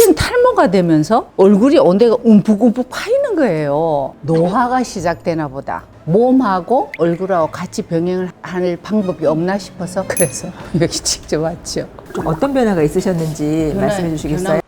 처진 탈모가 되면서 얼굴이 온데가 움푹움푹 파이는 거예요. 노화가 시작되나 보다. 몸하고 얼굴하고 같이 병행을 할 방법이 없나 싶어서 그래서 여기 직접 왔죠. 좀 어떤 변화가 있으셨는지 말씀해 주시겠어요?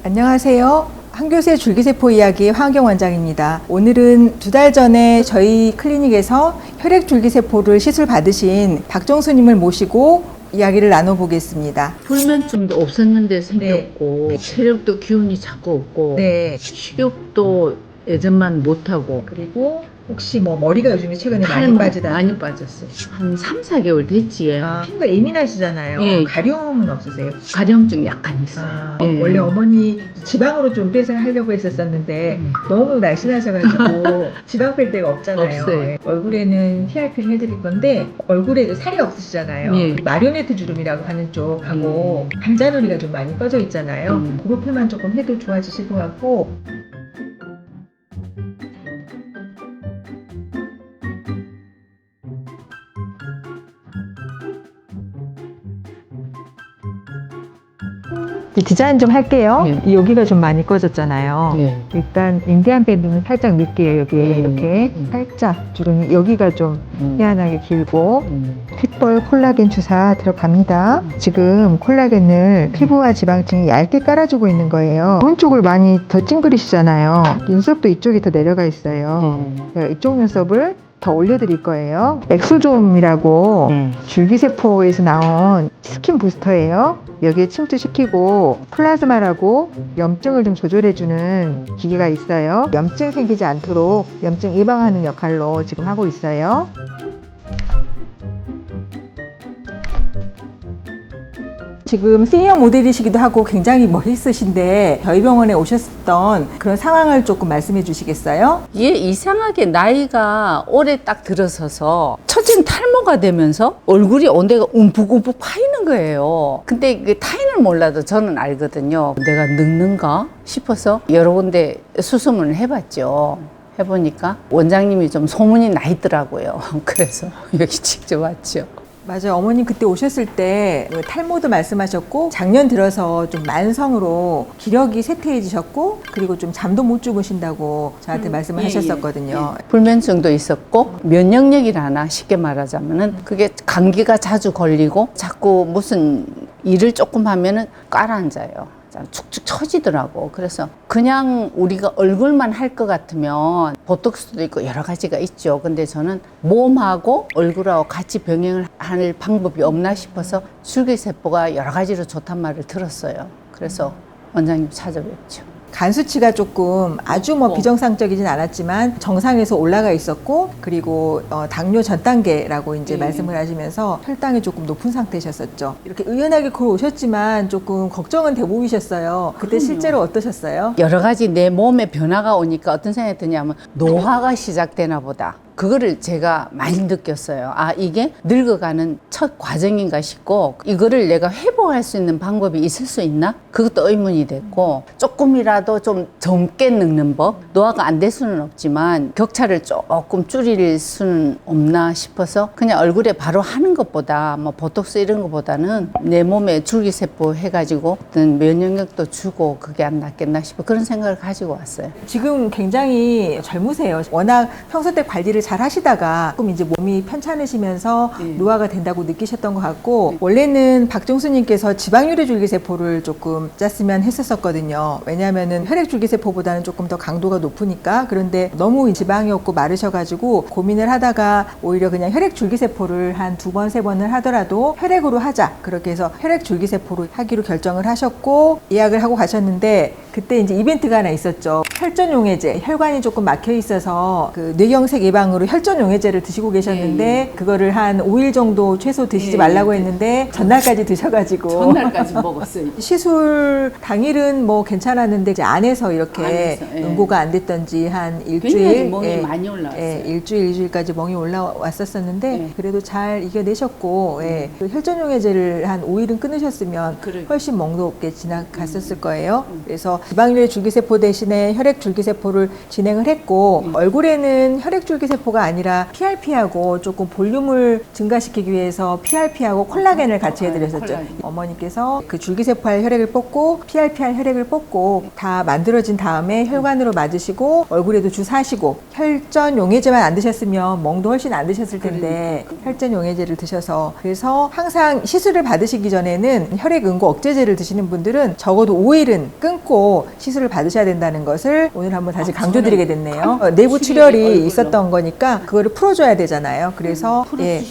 안녕하세요. 한교세 줄기세포 이야기 황경 원장입니다. 오늘은 2달 전에 저희 클리닉에서 혈액 줄기세포를 시술 받으신 박정수님을 모시고 이야기를 나눠보겠습니다. 불면증도 없었는데 생겼고 체력도 기운이 자꾸 없고 네. 식욕도 예전만 못하고 그리고 혹시 뭐 머리가 요즘에 최근에 탈모 많이 빠졌어요. 한 3, 4개월 됐지. 피부가 예민하시잖아요. 예. 가려움은 없으세요? 가려움증 약간 있어요. 예. 원래 어머니 지방으로 좀 빼서하려고 했었는데 너무 날씬하셔가지고 지방 뺄 데가 없잖아요. 없어요. 예. 얼굴에는 TRP를 해드릴 건데 얼굴에도 살이 없으시잖아요. 예. 마리오네트 주름이라고 하는 쪽하고 반자놀이가 좀 많이 꺼져 있잖아요. 그것만 조금 해도 좋아지실 것 같고. 디자인 좀 할게요. 예. 여기가 좀 많이 꺼졌잖아요. 예. 일단 인디안 밴드는 살짝 넣을게요. 여기에 이렇게 살짝 주름이 여기가 좀 희한하게 길고 핏볼 콜라겐 주사 들어갑니다. 지금 콜라겐을 피부와 지방층이 얇게 깔아주고 있는 거예요. 오른쪽을 많이 더 찡그리시잖아요. 눈썹도 이쪽이 더 내려가 있어요. 이쪽 눈썹을 더 올려드릴 거예요. 엑소좀이라고 줄기세포에서 나온 스킨 부스터예요. 여기에 침투시키고 플라즈마라고 염증을 좀 조절해주는 기계가 있어요. 염증 생기지 않도록 염증 예방하는 역할로 지금 하고 있어요. 지금 시니어 모델이시기도 하고 굉장히 멋있으신데 저희 병원에 오셨던 그런 상황을 조금 말씀해 주시겠어요? 얘 이상하게 나이가 올해 딱 들어서서 처진 탈모가 되면서 얼굴이 온데가 움푹움푹 파이는 거예요. 근데 그 타인을 몰라도 저는 알거든요. 내가 늙는가 싶어서 여러 군데 수소문을 해봤죠. 해보니까 원장님이 좀 소문이 나 있더라고요. 그래서 여기 직접 왔죠. 맞아요. 어머님 그때 오셨을 때 탈모도 말씀하셨고 작년 들어서 좀 만성으로 기력이 쇠퇴해지셨고 그리고 좀 잠도 못 주무신다고 저한테 말씀을 하셨었거든요. 불면증도 있었고 면역력이라나 쉽게 말하자면은 그게 감기가 자주 걸리고 자꾸 무슨 일을 조금 하면은 깔아앉아요. 축축 처지더라고. 그래서 그냥 우리가 얼굴만 할 것 같으면 보톡스도 있고 여러 가지가 있죠. 근데 저는 몸하고 얼굴하고 같이 병행을 할 방법이 없나 싶어서 줄기세포가 여러 가지로 좋단 말을 들었어요. 그래서 원장님 찾아뵙죠. 간 수치가 조금 아주 뭐 비정상적이진 않았지만 정상에서 올라가 있었고 그리고 당뇨 전 단계라고 이제 말씀을 하시면서 혈당이 조금 높은 상태셨었죠. 이렇게 의연하게 걸어오셨지만 조금 걱정은 대부분이셨어요. 그때 실제로 어떠셨어요? 여러 가지 내 몸에 변화가 오니까 어떤 생각이 드냐면 노화가 시작되나 보다. 그거를 제가 많이 느꼈어요. 아, 이게 늙어가는 첫 과정인가 싶고 이거를 내가 회복할 수 있는 방법이 있을 수 있나? 그것도 의문이 됐고 조금이라도 좀 젊게 늙는 법 노화가 안 될 수는 없지만 격차를 조금 줄일 수는 없나 싶어서 그냥 얼굴에 바로 하는 것보다 뭐 보톡스 이런 것보다는 내 몸에 줄기세포 해가지고 어떤 면역력도 주고 그게 안 낫겠나 싶어 그런 생각을 가지고 왔어요. 지금 굉장히 젊으세요. 워낙 평소 때 관리를 잘 하시다가 조금 이제 몸이 편찮으시면서 노화가 된다고 느끼셨던 것 같고 원래는 박정수님께서 지방유래 줄기세포를 조금 짰으면 했었거든요. 왜냐하면은 혈액 줄기세포보다는 조금 더 강도가 높으니까. 그런데 너무 지방이 없고 마르셔가지고 고민을 하다가 오히려 그냥 혈액 줄기세포를 한 2번, 3번을 하더라도 혈액으로 하자. 그렇게 해서 혈액 줄기세포로 하기로 결정을 하셨고 예약을 하고 가셨는데 그때 이제 이벤트가 하나 있었죠. 혈전용해제, 혈관이 조금 막혀 있어서 그 뇌경색 예방으로 혈전용해제를 드시고 계셨는데 그거를 한 5일 정도 최소 드시지 말라고 했는데 전날까지 드셔가지고 전날까지 먹었어요. 시술 당일은 뭐 괜찮았는데 이제 안에서 이렇게 응고가 안 됐던지 한 일주일 멍이 많이 올라왔어요. 일주일까지 멍이 올라왔었는데 그래도 잘 이겨내셨고 그 혈전용해제를 한 5일은 끊으셨으면 훨씬 멍도 없게 지나갔었을 거예요. 그래서 지방류의 줄기세포 대신에 혈액줄기세포를 진행을 했고 얼굴에는 혈액줄기세포가 아니라 PRP하고 조금 볼륨을 증가시키기 위해서 PRP하고 콜라겐을 같이 해드렸었죠. 어머니께서 그 줄기세포할 혈액을 뽑고 PRP할 혈액을 뽑고 다 만들어진 다음에 혈관으로 맞으시고 얼굴에도 주사하시고 혈전 용해제만 안 드셨으면 멍도 훨씬 안 드셨을 텐데 혈전 용해제를 드셔서 그래서 항상 시술을 받으시기 전에는 혈액 응고 억제제를 드시는 분들은 적어도 5일은 끊고 시술을 받으셔야 된다는 것을 오늘 한번 다시 강조드리게 됐네요. 내부 출혈이 있었던 거니까 그거를 풀어줘야 되잖아요. 그래서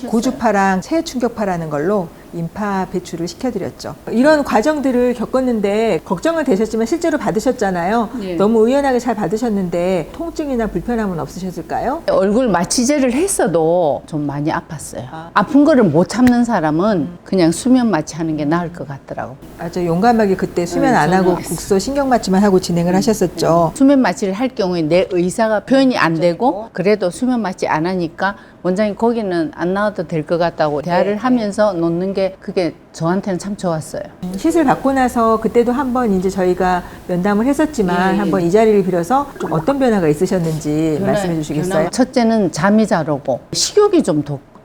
고주파랑 체충격파라는 걸로 임파 배출을 시켜드렸죠. 이런 과정들을 겪었는데 걱정은 되셨지만 실제로 받으셨잖아요. 예. 너무 의연하게 잘 받으셨는데 통증이나 불편함은 없으셨을까요? 얼굴 마취제를 했어도 좀 많이 아팠어요. 아픈 거를 못 참는 사람은 그냥 수면 마취하는 게 나을 것 같더라고. 아주 용감하게 그때 수면 안 하고 국소 신경 마취만 하고 진행을 하셨었죠. 수면 마취를 할 경우에 내 의사가 표현이 안 되고 그래도 수면 마취 안 하니까 원장님 거기는 안 나와도 될 것 같다고 대화를 하면서 놓는 게 그게 저한테는 참 좋았어요. 시술 받고 나서 그때도 한번 이제 저희가 면담을 했었지만 한번 이 자리를 빌어서 좀 어떤 변화가 있으셨는지 말씀해 주시겠어요? 첫째는 잠이 잘 오고 식욕이 좀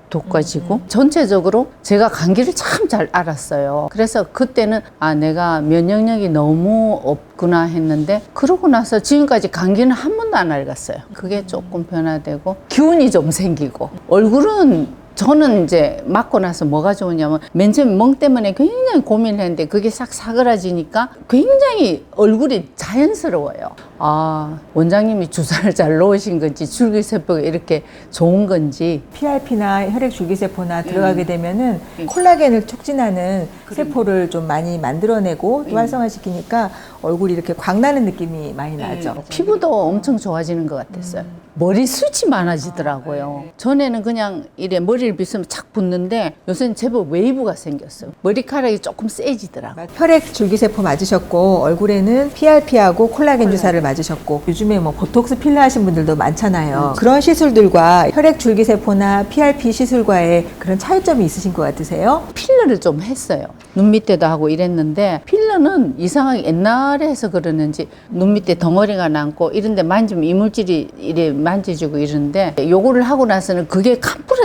돋궈지고 전체적으로 제가 감기를 참 잘 알았어요. 그래서 그때는 아 내가 면역력이 너무 없구나 했는데 그러고 나서 지금까지 감기는 한 번도 안 앓았어요. 그게 조금 변화되고 기운이 좀 생기고 얼굴은 저는 이제 맞고 나서 뭐가 좋으냐면 맨 처음에 멍 때문에 굉장히 고민을 했는데 그게 싹 사그라지니까 굉장히 얼굴이 자연스러워요. 아 원장님이 주사를 잘 놓으신 건지 줄기세포가 이렇게 좋은 건지 PRP나 혈액줄기세포나 들어가게 되면은 콜라겐을 촉진하는 세포를 좀 많이 만들어내고 또 활성화시키니까 얼굴이 이렇게 광나는 느낌이 많이 나죠. 피부도 엄청 좋아지는 것 같았어요. 머리숱이 많아지더라고요. 전에는 그냥 이래 머리를 빗으면 착 붙는데 요새는 제법 웨이브가 생겼어요. 머리카락이 조금 세지더라고요. 혈액줄기세포 맞으셨고 얼굴에는 PRP하고 콜라겐 주사를 맞으셨고 요즘에 뭐 보톡스 필러 하신 분들도 많잖아요. 그런 시술들과 혈액줄기세포나 PRP 시술과의 그런 차이점이 있으신 것 같으세요? 필러를 좀 했어요. 눈 밑에도 하고 이랬는데 필러는 이상하게 옛날에 해서 그러는지 눈 밑에 덩어리가 남고 이런데 만지면 이물질이 이래 만져지고 이러는데 요거를 하고 나서는 그게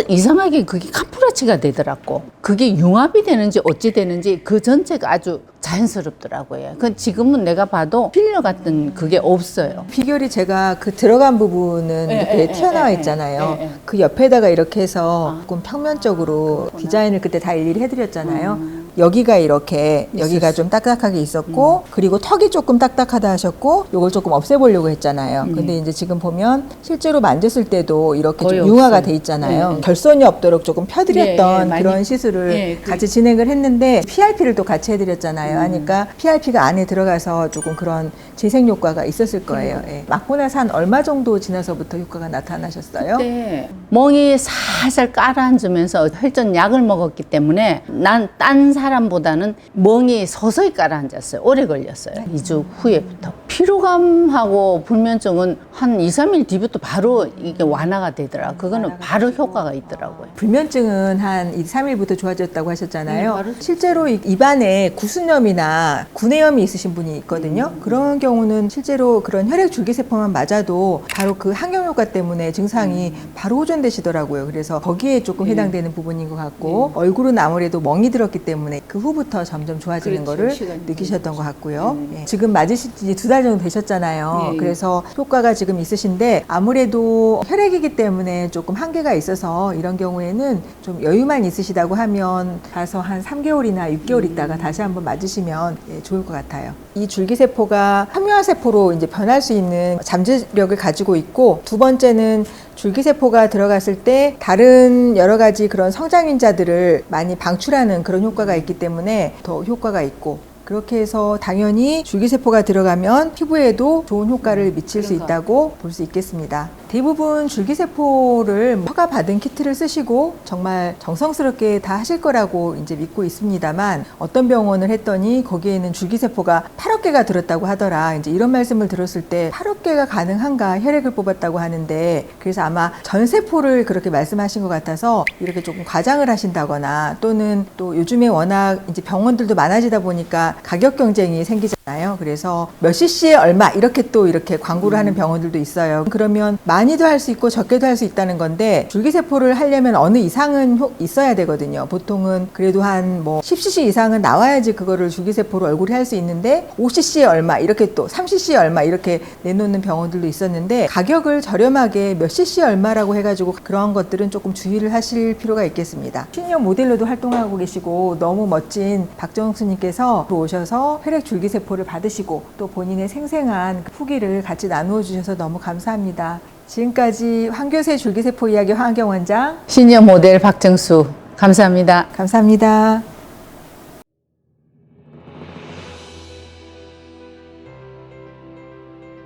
이상하게 그게 캄프라치가 되더라고. 그게 융합이 되는지 어찌 되는지 그 전체가 아주 자연스럽더라고요. 그 지금은 내가 봐도 필러 같은 그게 없어요. 비결이 제가 그 들어간 부분은 이렇게 튀어나와 있잖아요. 그 옆에다가 이렇게 해서 조금 평면적으로 디자인을 그때 다 일일이 해드렸잖아요. 여기가 이렇게 여기가 좀 딱딱하게 있었고 그리고 턱이 조금 딱딱하다 하셨고 요걸 조금 없애보려고 했잖아요. 근데 이제 지금 보면 실제로 만졌을 때도 이렇게 좀 융화가 돼 있잖아요. 결손이 없도록 조금 펴드렸던 그런 시술을 같이 진행을 했는데 PRP를 또 같이 해드렸잖아요. 하니까 PRP가 안에 들어가서 조금 그런 재생 효과가 있었을 거예요. 맞고 나서 한 얼마 정도 지나서부터 효과가 나타나셨어요? 네. 멍이 살살 깔아앉으면서 혈전 약을 먹었기 때문에 난 딴 사람보다는 멍이 서서히 깔아앉았어요. 오래 걸렸어요. 2주 후에부터. 피로감하고 불면증은 한 2, 3일 뒤부터 바로 이게 완화가 되더라고요. 그거는 바로 효과가 있더라고요. 불면증은 한 2, 3일부터 좋아졌다고 하셨잖아요. 실제로 입안에 구순염이나 구내염이 있으신 분이 있거든요. 그런 경우는 실제로 그런 혈액줄기세포만 맞아도 바로 그 항염효과 때문에 증상이 바로 호전되시더라고요. 그래서 거기에 조금 해당되는 부분인 것 같고 얼굴은 아무래도 멍이 들었기 때문에 그 후부터 점점 좋아지는 거를 느끼셨던 것 같고요. 지금 맞으신 지 2달 정도 되셨잖아요. 그래서 효과가 지금 있으신데 아무래도 혈액이기 때문에 조금 한계가 있어서 이런 경우에는 좀 여유만 있으시다고 하면 가서 한 3개월이나 6개월 있다가 다시 한번 맞으시면 좋을 것 같아요. 이 줄기세포가 항묘화세포로 이제 변할 수 있는 잠재력을 가지고 있고 두 번째는 줄기세포가 들어갔을 때 다른 여러 가지 그런 성장인자들을 많이 방출하는 그런 효과가 있기 때문에 더 효과가 있고 그렇게 해서 당연히 줄기세포가 들어가면 피부에도 좋은 효과를 미칠 수 있다고 볼 수 있겠습니다. 대부분 줄기세포를 허가받은 키트를 쓰시고 정말 정성스럽게 다 하실 거라고 이제 믿고 있습니다만 어떤 병원을 했더니 거기에는 줄기세포가 8억 개가 들었다고 하더라. 이제 이런 말씀을 들었을 때 8억 개가 가능한가 혈액을 뽑았다고 하는데 그래서 아마 전세포를 그렇게 말씀하신 것 같아서 이렇게 조금 과장을 하신다거나 또는 또 요즘에 워낙 이제 병원들도 많아지다 보니까 가격 경쟁이 생기지 그래서 몇 cc에 얼마 이렇게 또 이렇게 광고를 하는 병원들도 있어요. 그러면 많이도 할 수 있고 적게도 할 수 있다는 건데 줄기세포를 하려면 어느 이상은 있어야 되거든요. 보통은 그래도 한 뭐 10cc 이상은 나와야지 그거를 줄기세포로 얼굴에 할 수 있는데 5cc에 얼마 이렇게 또 3cc에 얼마 이렇게 내놓는 병원들도 있었는데 가격을 저렴하게 몇 cc 얼마라고 해가지고 그런 것들은 조금 주의를 하실 필요가 있겠습니다. 시니어 모델로도 활동하고 계시고 너무 멋진 박정수님께서 오셔서 혈액 줄기세포를 받으시고 또 본인의 생생한 후기를 같이 나누어 주셔서 너무 감사합니다. 지금까지 황교세 줄기세포 이야기 황경 원장 시니어 모델 박정수 감사합니다. 감사합니다.